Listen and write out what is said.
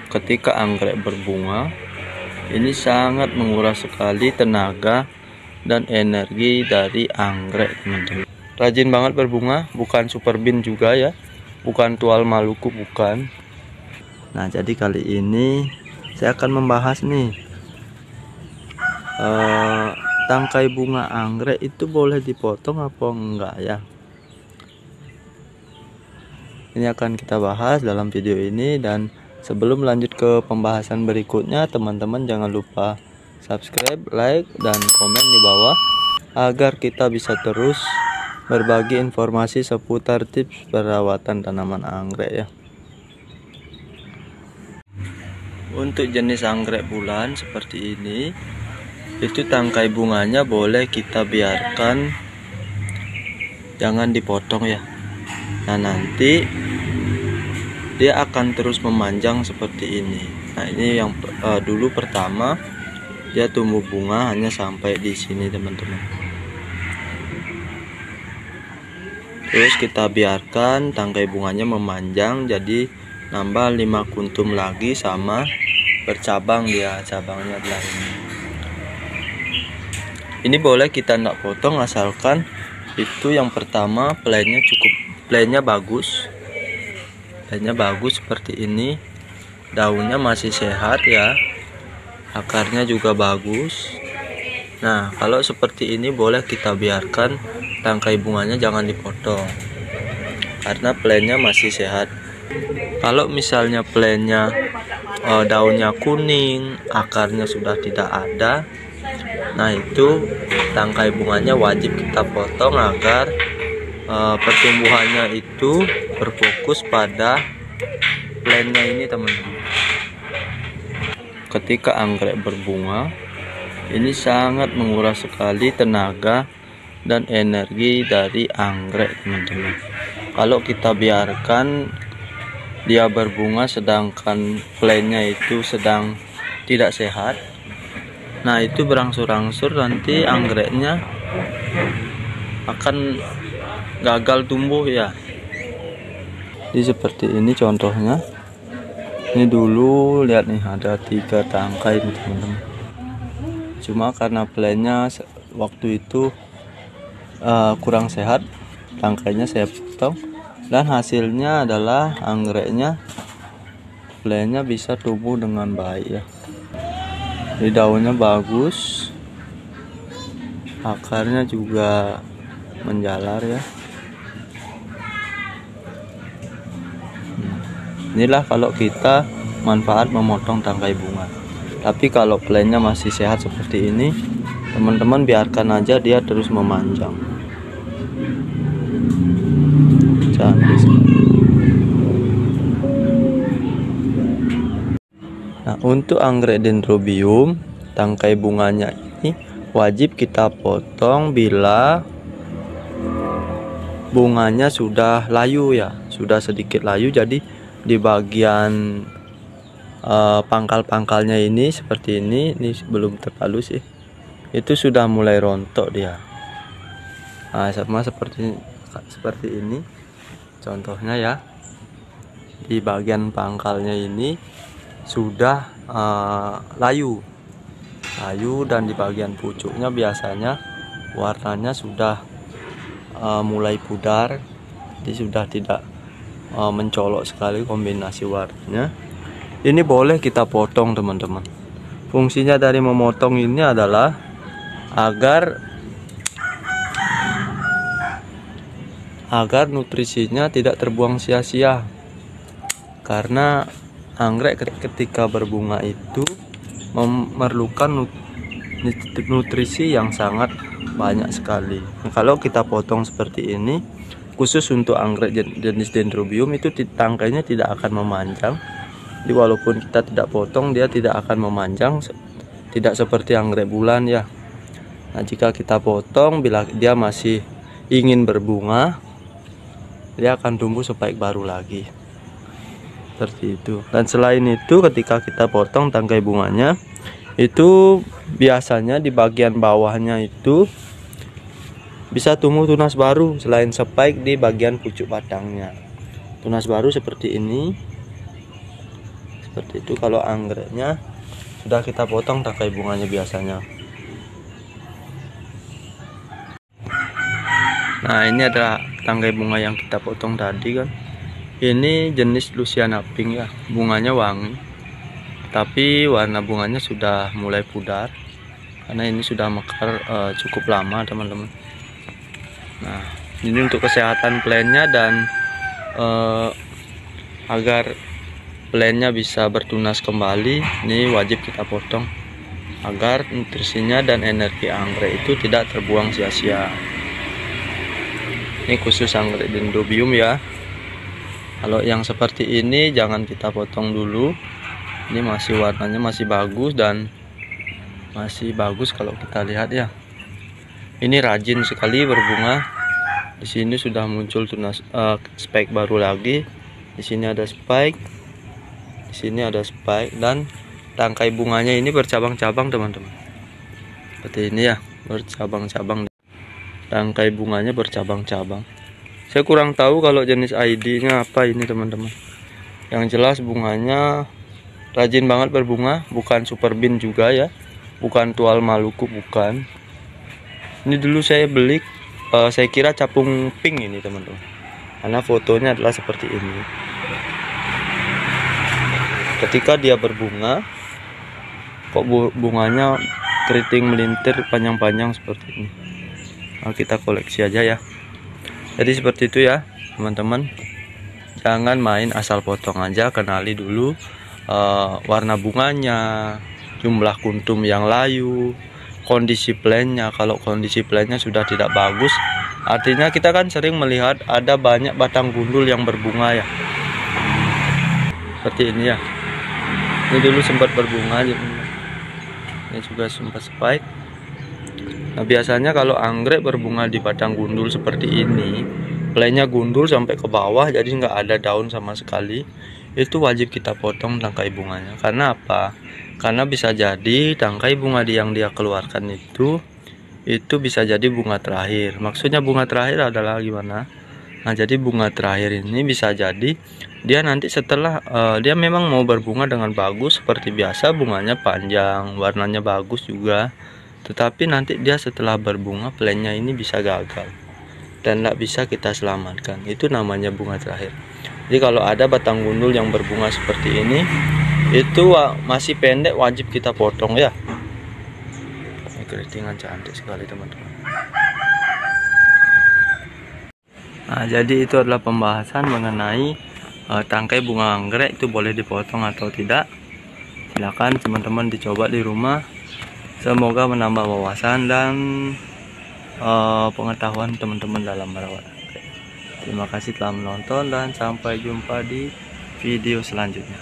Ketika anggrek berbunga, ini sangat menguras sekali tenaga dan energi dari anggrek, teman-teman. Rajin banget berbunga, bukan super bean juga ya, bukan tual Maluku, bukan. Nah, jadi kali ini saya akan membahas nih, tangkai bunga anggrek itu boleh dipotong apa enggak ya. Ini akan kita bahas dalam video ini, dan sebelum lanjut ke pembahasan berikutnya, teman-teman jangan lupa subscribe, like, dan komen di bawah agar kita bisa terus berbagi informasi seputar tips perawatan tanaman anggrek ya. Untuk jenis anggrek bulan seperti ini, itu tangkai bunganya boleh kita biarkan, jangan dipotong ya. Nah, nanti dia akan terus memanjang seperti ini. Nah, ini yang dulu pertama dia tumbuh bunga hanya sampai di sini, teman-teman. Terus kita biarkan tangkai bunganya memanjang, jadi nambah 5 kuntum lagi sama bercabang dia, cabangnya adalah ini. Ini boleh kita tidak potong asalkan itu yang pertama plannya bagus. Plannya bagus seperti ini. Daunnya masih sehat ya. Akarnya juga bagus. Nah, kalau seperti ini boleh kita biarkan tangkai bunganya, jangan dipotong. Karena plannya masih sehat. Kalau misalnya plannya daunnya kuning, akarnya sudah tidak ada, nah itu tangkai bunganya wajib kita potong agar pertumbuhannya itu berfokus pada plannya ini, teman-teman. Ketika anggrek berbunga, ini sangat menguras sekali tenaga dan energi dari anggrek, teman-teman. Kalau kita biarkan dia berbunga sedangkan plannya itu sedang tidak sehat, nah itu berangsur-angsur nanti anggreknya akan gagal tumbuh ya. Jadi seperti ini contohnya. Ini dulu lihat nih, ada 3 tangkai nih, teman-teman. Cuma karena plannya waktu itu kurang sehat, tangkainya saya potong, dan hasilnya adalah anggreknya plannya bisa tumbuh dengan baik ya. Jadi daunnya bagus, akarnya juga menjalar ya. Inilah kalau kita manfaat memotong tangkai bunga. Tapi kalau plannya masih sehat seperti ini, teman-teman biarkan aja dia terus memanjang. Nah, untuk anggrek dendrobium, tangkai bunganya ini wajib kita potong bila bunganya sudah layu ya, sudah sedikit layu. Jadi di bagian pangkal-pangkalnya ini seperti ini belum terlalu sih, itu sudah mulai rontok dia. Nah, sama seperti ini contohnya ya. Di bagian pangkalnya ini sudah layu, dan di bagian pucuknya biasanya warnanya sudah mulai pudar, jadi sudah tidak mencolok sekali kombinasi warnanya. Ini boleh kita potong, teman-teman. Fungsinya dari memotong ini adalah agar nutrisinya tidak terbuang sia-sia. Karena anggrek ketika berbunga itu memerlukan nutrisi yang sangat banyak sekali. Nah, kalau kita potong seperti ini, khusus untuk anggrek jenis dendrobium, itu tangkainya tidak akan memanjang. Jadi walaupun kita tidak potong, dia tidak akan memanjang, tidak seperti anggrek bulan ya. Nah, jika kita potong bila dia masih ingin berbunga, dia akan tumbuh sebaik baru lagi. Seperti itu. Dan selain itu, ketika kita potong tangkai bunganya, itu biasanya di bagian bawahnya itu bisa tumbuh tunas baru selain spike di bagian pucuk batangnya. Tunas baru seperti ini. seperti itu. Kalau anggreknya sudah kita potong tangkai bunganya biasanya. Nah, ini adalah tangkai bunga yang kita potong tadi kan. Ini jenis Louisiana Pink ya, bunganya wangi, tapi warna bunganya sudah mulai pudar karena ini sudah mekar cukup lama teman-teman. Nah, ini untuk kesehatan plantnya dan agar plantnya bisa bertunas kembali, ini wajib kita potong agar nutrisinya dan energi anggrek itu tidak terbuang sia-sia. Ini khusus anggrek Dendrobium ya. Kalau yang seperti ini jangan kita potong dulu. Ini masih warnanya masih bagus dan masih bagus kalau kita lihat ya. Ini rajin sekali berbunga. Di sini sudah muncul tunas spike baru lagi. Di sini ada spike. Di sini ada spike dan tangkai bunganya ini bercabang-cabang teman-teman. Seperti ini ya, bercabang-cabang. Tangkai bunganya bercabang-cabang. Saya kurang tahu kalau jenis ID-nya apa ini teman-teman. Yang jelas bunganya rajin banget berbunga, bukan super bean juga ya, bukan tual Maluku, bukan. Ini dulu saya beli, saya kira capung pink ini teman-teman, karena fotonya adalah seperti ini. Ketika dia berbunga, kok bunganya keriting melintir panjang-panjang seperti ini. Nah, kita koleksi aja ya. Jadi seperti itu ya teman-teman. Jangan main asal potong aja, kenali dulu warna bunganya, jumlah kuntum yang layu, kondisi plantnya. Kalau kondisi plantnya sudah tidak bagus, artinya kita kan sering melihat ada banyak batang gundul yang berbunga ya, seperti ini ya. Ini dulu sempat berbunga, ini juga sempat spike. Nah, biasanya kalau anggrek berbunga di batang gundul seperti ini, plantnya gundul sampai ke bawah, jadi nggak ada daun sama sekali, itu wajib kita potong tangkai bunganya. Karena apa? Karena bisa jadi tangkai bunga yang dia keluarkan itu bisa jadi bunga terakhir. Maksudnya bunga terakhir adalah gimana? Nah, jadi bunga terakhir ini bisa jadi dia nanti setelah dia memang mau berbunga dengan bagus seperti biasa, bunganya panjang, warnanya bagus juga. Tetapi nanti dia setelah berbunga, plantnya ini bisa gagal dan tidak bisa kita selamatkan. Itu namanya bunga terakhir. Jadi kalau ada batang gundul yang berbunga seperti ini, itu masih pendek, wajib kita potong ya. Ini keritingan cantik sekali teman-teman. Nah, jadi itu adalah pembahasan mengenai tangkai bunga anggrek itu boleh dipotong atau tidak. Silakan teman-teman dicoba di rumah. Semoga menambah wawasan dan pengetahuan teman-teman dalam merawat anggrek. Terima kasih telah menonton dan sampai jumpa di video selanjutnya.